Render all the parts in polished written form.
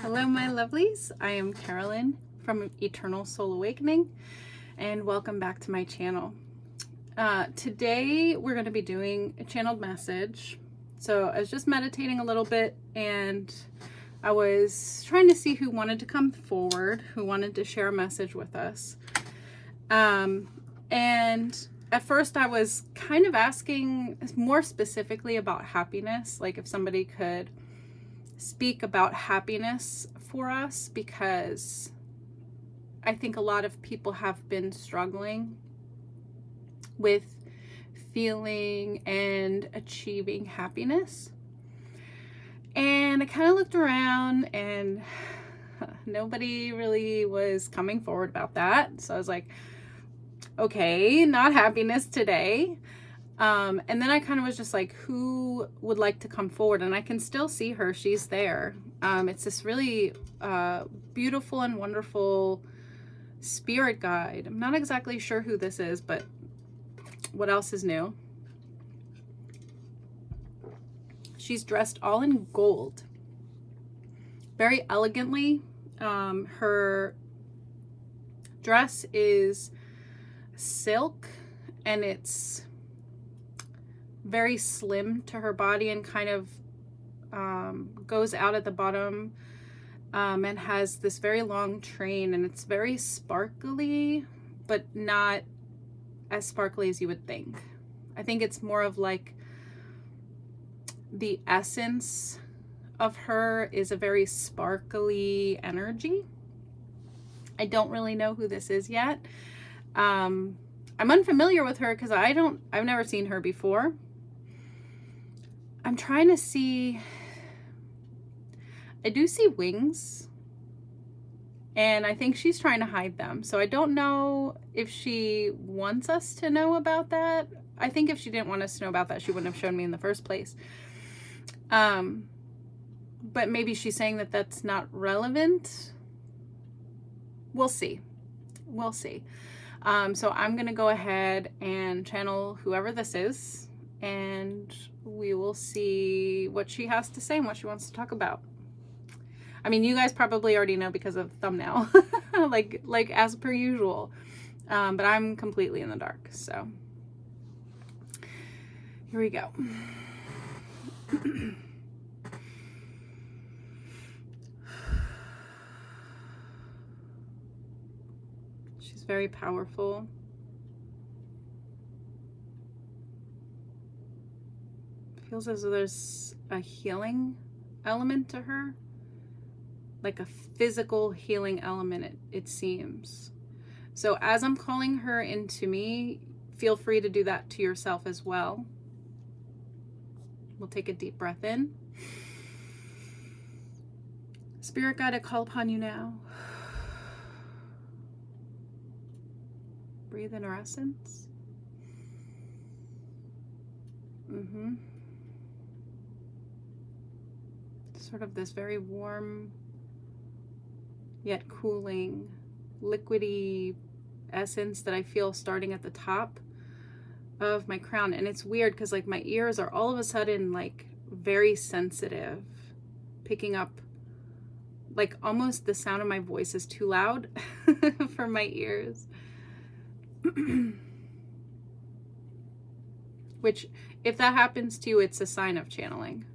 Hello, my lovelies. I am Carolyn from Eternal Soul Awakening, and welcome back to my channel. Today, we're going to be doing a channeled message. So I was just meditating a little bit, and I was trying to see who wanted to come forward, who wanted to share a message with us. And at first, I was kind of asking more specifically about happiness, like if somebody could speak about happiness for us, because I think a lot of people have been struggling with feeling and achieving happiness. And I kind of looked around and nobody really was coming forward about that. So I was like, okay, not happiness today. And then I kind of was just like, who would like to come forward? And I can still see her. She's there. It's this really beautiful and wonderful spirit guide. I'm not exactly sure who this is, but what else is new? She's dressed all in gold, very elegantly. Her dress is silk, and it's very slim to her body and kind of goes out at the bottom, and has this very long train, and it's very sparkly, but not as sparkly as you would think. I think it's more of like the essence of her is a very sparkly energy. I don't really know who this is yet. I'm unfamiliar with her because I've never seen her before. I'm trying to see, I do see wings, and I think she's trying to hide them. So I don't know if she wants us to know about that. I think if she didn't want us to know about that, she wouldn't have shown me in the first place. But maybe she's saying that that's not relevant. We'll see. We'll see. So I'm going to go ahead and channel whoever this is, and we will see what she has to say and what she wants to talk about. I mean, you guys probably already know because of the thumbnail, like as per usual. But I'm completely in the dark, so here we go. She's very powerful. Feels as though there's a healing element to her, like a physical healing element, it seems. So as I'm calling her into me, feel free to do that to yourself as well. We'll take a deep breath in. Spirit guide, I call upon you now. Breathe in our essence. Sort of this very warm yet cooling, liquidy essence that I feel starting at the top of my crown. And it's weird because like my ears are all of a sudden like very sensitive, picking up like almost the sound of my voice is too loud for my ears. Which, if that happens to you, it's a sign of channeling.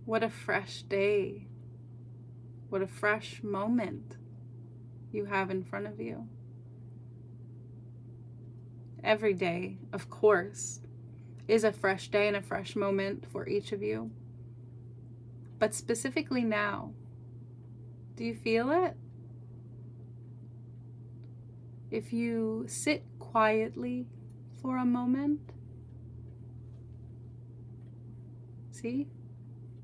What a fresh day. What a fresh moment you have in front of you. Every day, of course, is a fresh day and a fresh moment for each of you. But specifically now, do you feel it? If you sit quietly for a moment, see?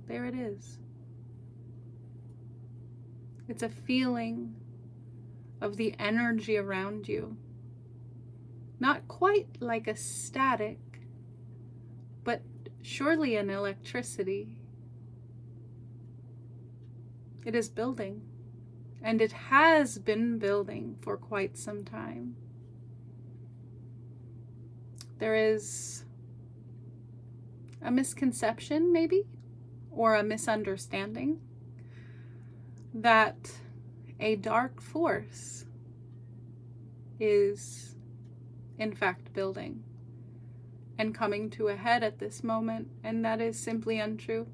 There it is. It's a feeling of the energy around you. Not quite like a static, but surely an electricity. It is building, and it has been building for quite some time. There is a misconception, maybe, or a misunderstanding that a dark force is, in fact, building and coming to a head at this moment, and that is simply untrue.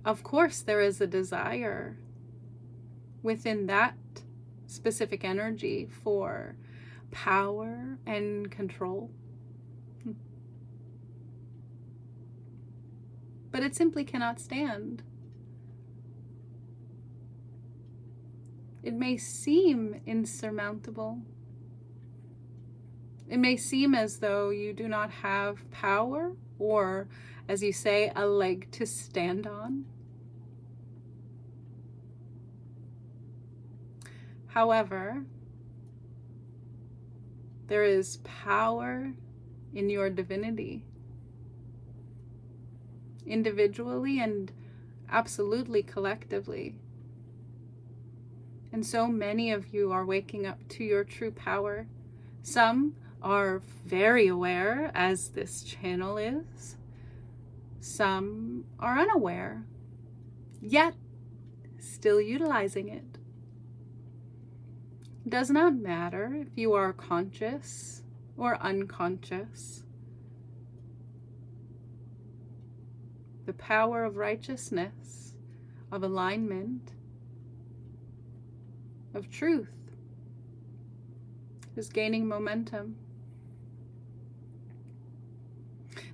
Of course, there is a desire within that specific energy for power and control. But it simply cannot stand. It may seem insurmountable. It may seem as though you do not have power or, as you say, a leg to stand on. However, there is power in your divinity, individually and absolutely collectively. And so many of you are waking up to your true power. Some are very aware, as this channel is. Some are unaware, yet still utilizing it. It does not matter if you are conscious or unconscious. The power of righteousness, of alignment, of truth is gaining momentum.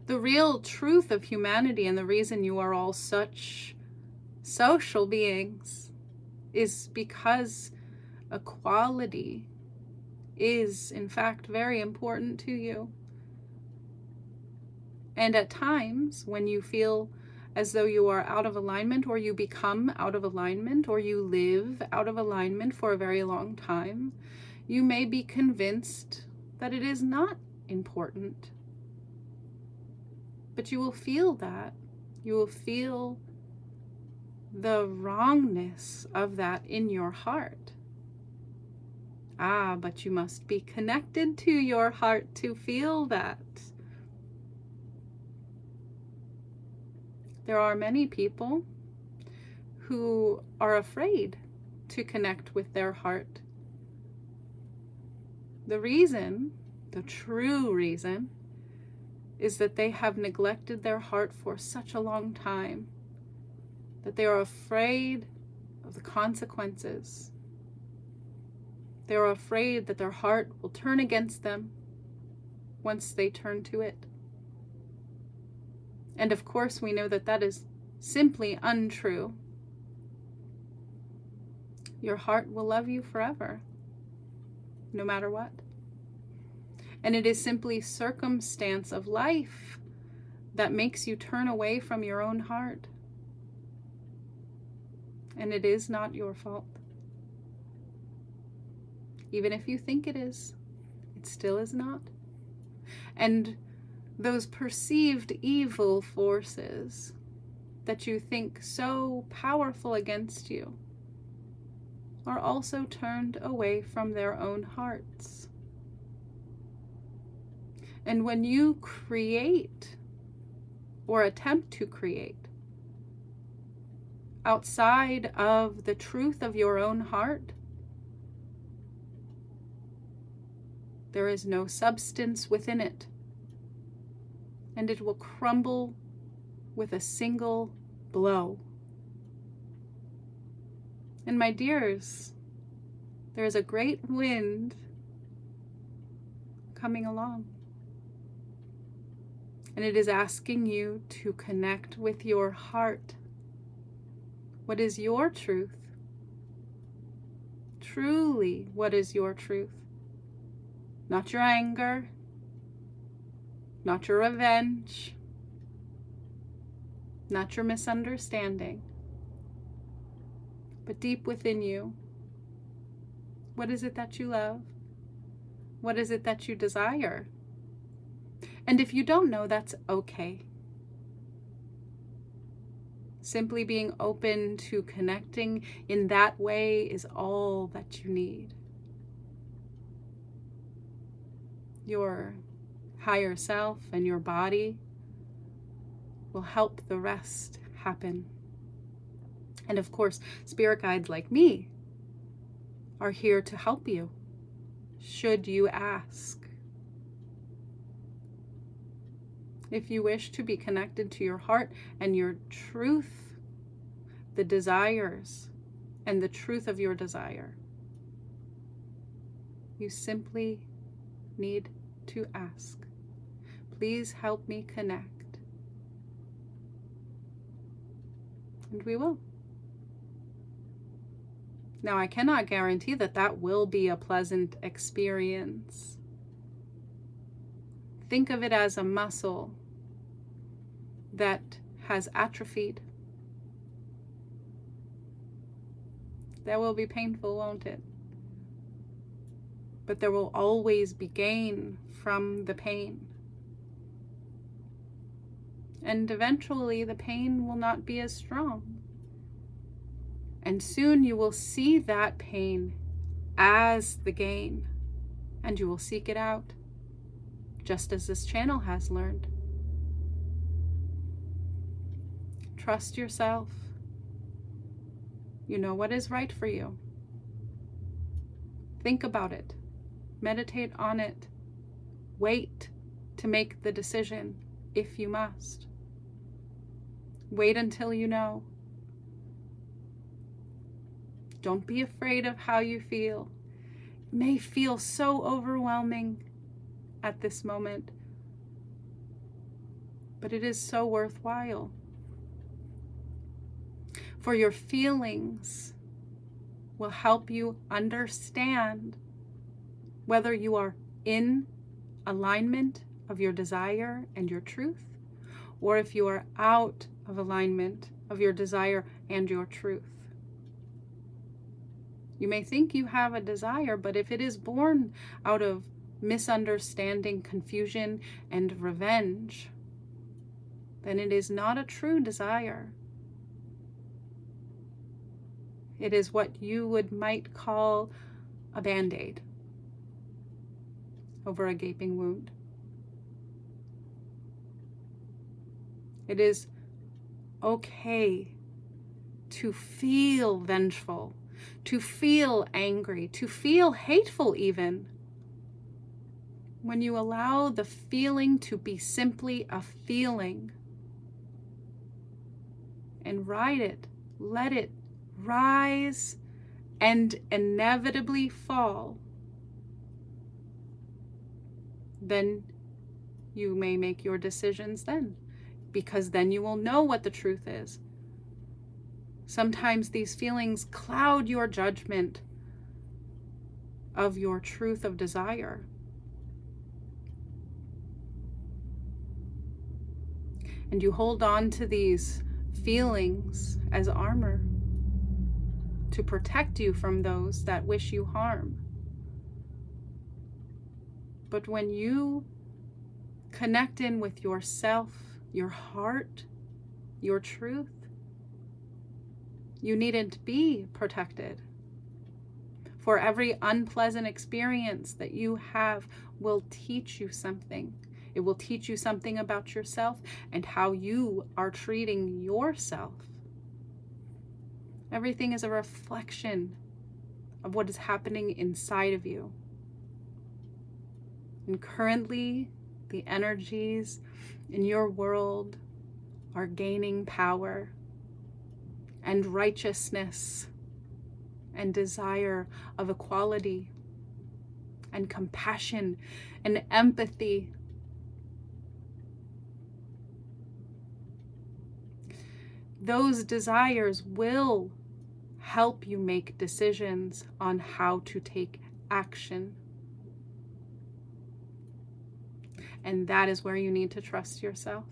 The real truth of humanity and the reason you are all such social beings is because equality is, in fact, very important to you. And at times, when you feel as though you are out of alignment, or you become out of alignment, or you live out of alignment for a very long time, you may be convinced that it is not important. But you will feel that. You will feel the wrongness of that in your heart. But you must be connected to your heart to feel that. There are many people who are afraid to connect with their heart. The reason, the true reason, is that they have neglected their heart for such a long time that they are afraid of the consequences. They are afraid that their heart will turn against them once they turn to it. And of course, we know that that is simply untrue. Your heart will love you forever, no matter what. And it is simply circumstance of life that makes you turn away from your own heart. And it is not your fault. Even if you think it is, it still is not. And those perceived evil forces that you think so powerful against you are also turned away from their own hearts. And when you create or attempt to create outside of the truth of your own heart, there is no substance within it. And it will crumble with a single blow. And my dears, there is a great wind coming along. And it is asking you to connect with your heart. What is your truth? Truly, what is your truth? Not your anger, not your revenge, not your misunderstanding, but deep within you, what is it that you love? What is it that you desire? And if you don't know, that's okay. Simply being open to connecting in that way is all that you need. Your higher self and your body will help the rest happen. And of course, spirit guides like me are here to help you, should you ask. If you wish to be connected to your heart and your truth, the desires and the truth of your desire, you simply need to ask. Please help me connect. And we will. Now, I cannot guarantee that that will be a pleasant experience. Think of it as a muscle that has atrophied. That will be painful, won't it? But there will always be gain from the pain. And eventually the pain will not be as strong. And soon you will see that pain as the gain, and you will seek it out, just as this channel has learned. Trust yourself. You know what is right for you. Think about it. Meditate on it. Wait to make the decision if you must. Wait until you know. Don't be afraid of how you feel. It may feel so overwhelming at this moment, but it is so worthwhile. For your feelings will help you understand whether you are in alignment of your desire and your truth, or if you are out of alignment of your desire and your truth. You may think you have a desire, but if it is born out of misunderstanding, confusion, and revenge, then it is not a true desire. It is what you might call a band-aid over a gaping wound. It is okay to feel vengeful, to feel angry, to feel hateful even. When you allow the feeling to be simply a feeling and ride it, let it rise and inevitably fall, then you may make your decisions then, because then you will know what the truth is. Sometimes these feelings cloud your judgment of your truth of desire. And you hold on to these feelings as armor to protect you from those that wish you harm. But when you connect in with yourself, your heart, your truth, you needn't be protected. For every unpleasant experience that you have will teach you something. It will teach you something about yourself and how you are treating yourself. Everything is a reflection of what is happening inside of you. And currently, the energies in your world are gaining power and righteousness and desire of equality and compassion and empathy. Those desires will help you make decisions on how to take action. And that is where you need to trust yourself.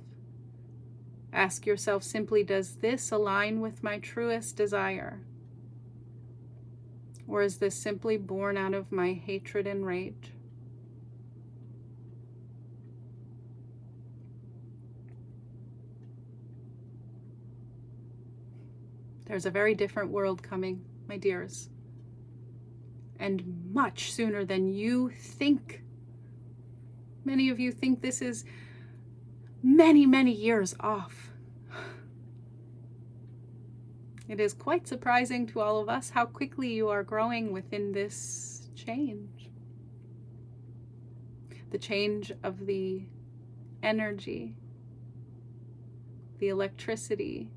Ask yourself simply, does this align with my truest desire? Or is this simply born out of my hatred and rage? There's a very different world coming, my dears. And much sooner than you think. Many of you think this is many, many years off. It is quite surprising to all of us how quickly you are growing within this change. The change of the energy, the electricity.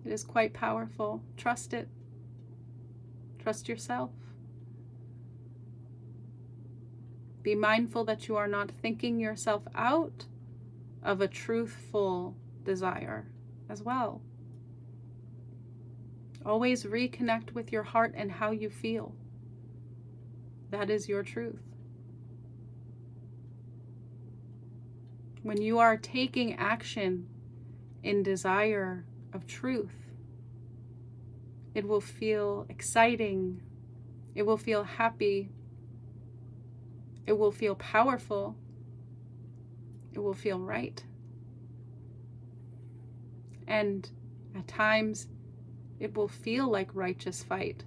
It is quite powerful. Trust it. Trust yourself. Be mindful that you are not thinking yourself out of a truthful desire as well. Always reconnect with your heart and how you feel. That is your truth. When you are taking action in desire of truth, it will feel exciting. It will feel happy. It will feel powerful. It will feel right. And at times, it will feel like righteous fight.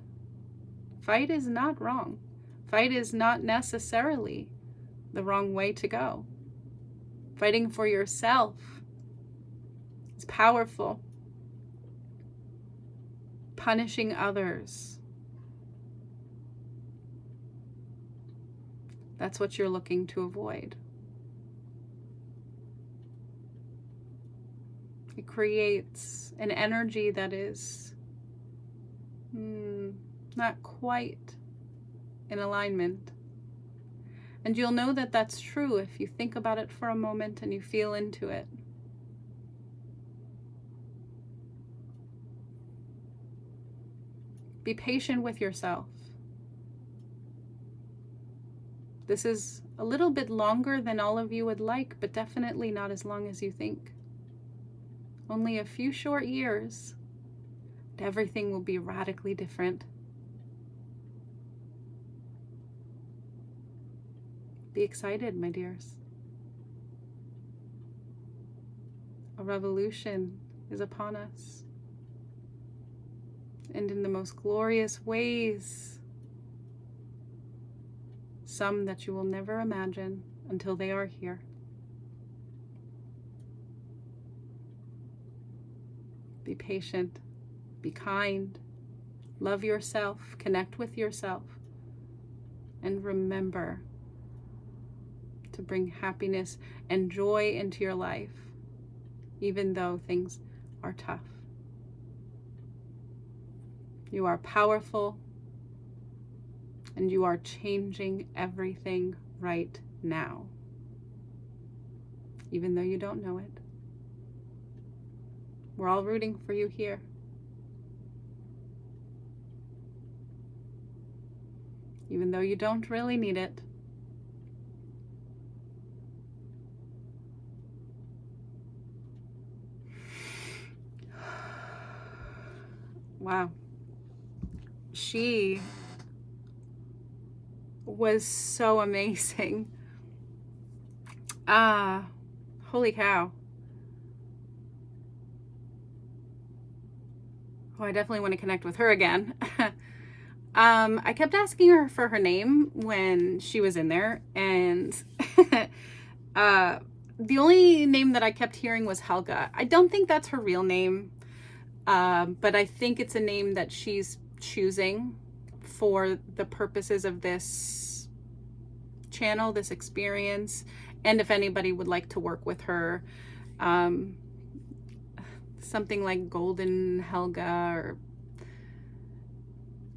Fight is not wrong. Fight is not necessarily the wrong way to go. Fighting for yourself is powerful. Punishing others, that's what you're looking to avoid. It creates an energy that is not quite in alignment. And you'll know that that's true if you think about it for a moment and you feel into it. Be patient with yourself. This is a little bit longer than all of you would like, but definitely not as long as you think. Only a few short years, and everything will be radically different. Be excited, my dears. A revolution is upon us. And in the most glorious ways. Some that you will never imagine until they are here. Be patient. Be kind. Love yourself. Connect with yourself. And remember to bring happiness and joy into your life, even though things are tough. You are powerful, and you are changing everything right now, even though you don't know it. We're all rooting for you here. Even though you don't really need it. Wow. She was so amazing. Holy cow. Oh, I definitely want to connect with her again. I kept asking her for her name when she was in there, and the only name that I kept hearing was Helga. I don't think that's her real name, but I think it's a name that she's choosing for the purposes of this channel, this experience, and if anybody would like to work with her, something like Golden Helga, or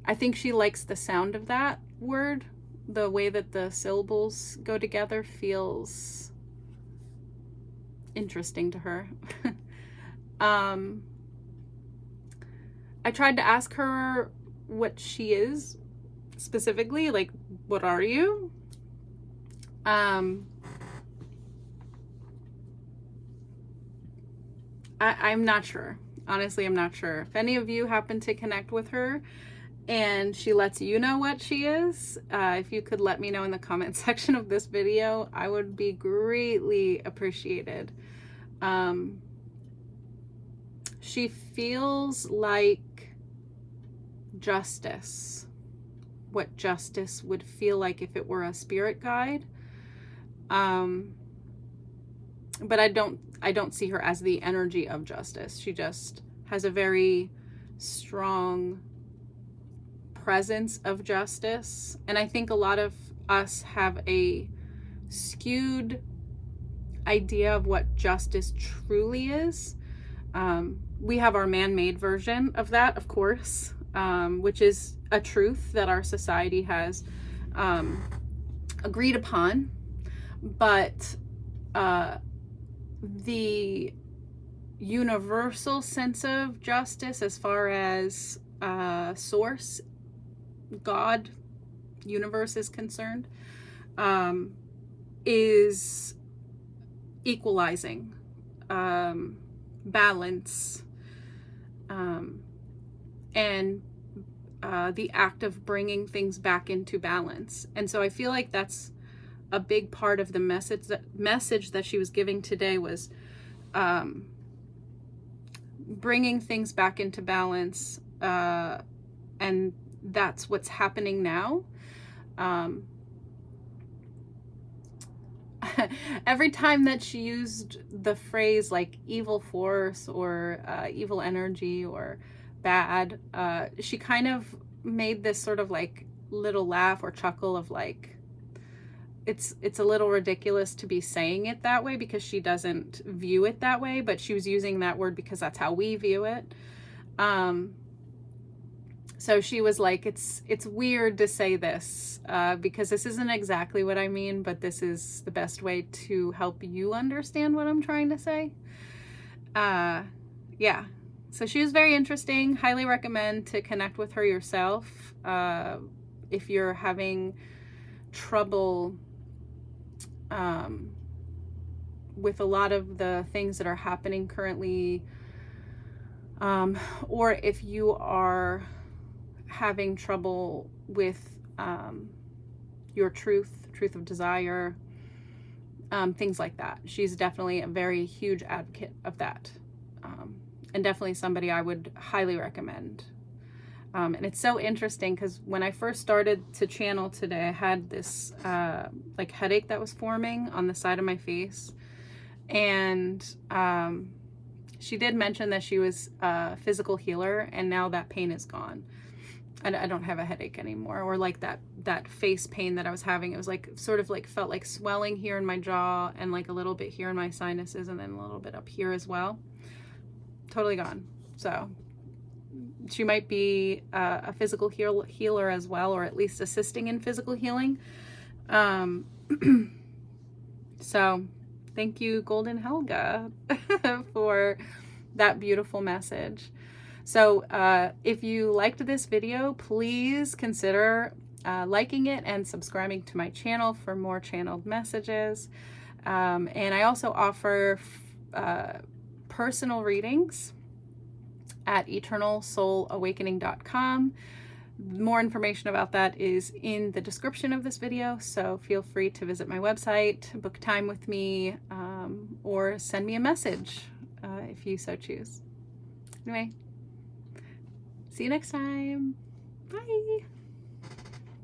I think she likes the sound of that word. The way that the syllables go together feels interesting to her. I tried to ask her what she is specifically, like, what are you? I'm not sure. Honestly, I'm not sure. If any of you happen to connect with her and she lets you know what she is, if you could let me know in the comment section of this video, I would be greatly appreciated. she feels like justice, what justice would feel like if it were a spirit guide. But I don't see her as the energy of justice. She just has a very strong presence of justice. And I think a lot of us have a skewed idea of what justice truly is. We have our man-made version of that, of course, which is a truth that our society has agreed upon. But the universal sense of justice, as far as source, God, universe is concerned, is equalizing, balance, and the act of bringing things back into balance. And so I feel like that's a big part of the message that she was giving today, was bringing things back into balance, and that's what's happening now. Every time that she used the phrase like evil force or evil energy or bad, she kind of made this sort of like little laugh or chuckle of like, it's a little ridiculous to be saying it that way, because she doesn't view it that way, but she was using that word because that's how we view it. So she was like, it's weird to say this, because this isn't exactly what I mean, but this is the best way to help you understand what I'm trying to say. Yeah. So she was very interesting. Highly recommend to connect with her yourself. If you're having trouble with a lot of the things that are happening currently, or if you are having trouble with your truth of desire, things like that. She's definitely a very huge advocate of that, and definitely somebody I would highly recommend. And it's so interesting because when I first started to channel today, I had this like headache that was forming on the side of my face. And she did mention that she was a physical healer, and now that pain is gone. I don't have a headache anymore, or like that face pain that I was having. It was like sort of like felt like swelling here in my jaw, and like a little bit here in my sinuses, and then a little bit up here as well. Totally gone. So she might be a physical healer as well, or at least assisting in physical healing. So thank you, Golden Helga, for that beautiful message. So if you liked this video, please consider liking it and subscribing to my channel for more channeled messages. And I also offer personal readings at eternalsoulawakening.com. More information about that is in the description of this video, so feel free to visit my website, book time with me, or send me a message if you so choose. Anyway, see you next time. Bye.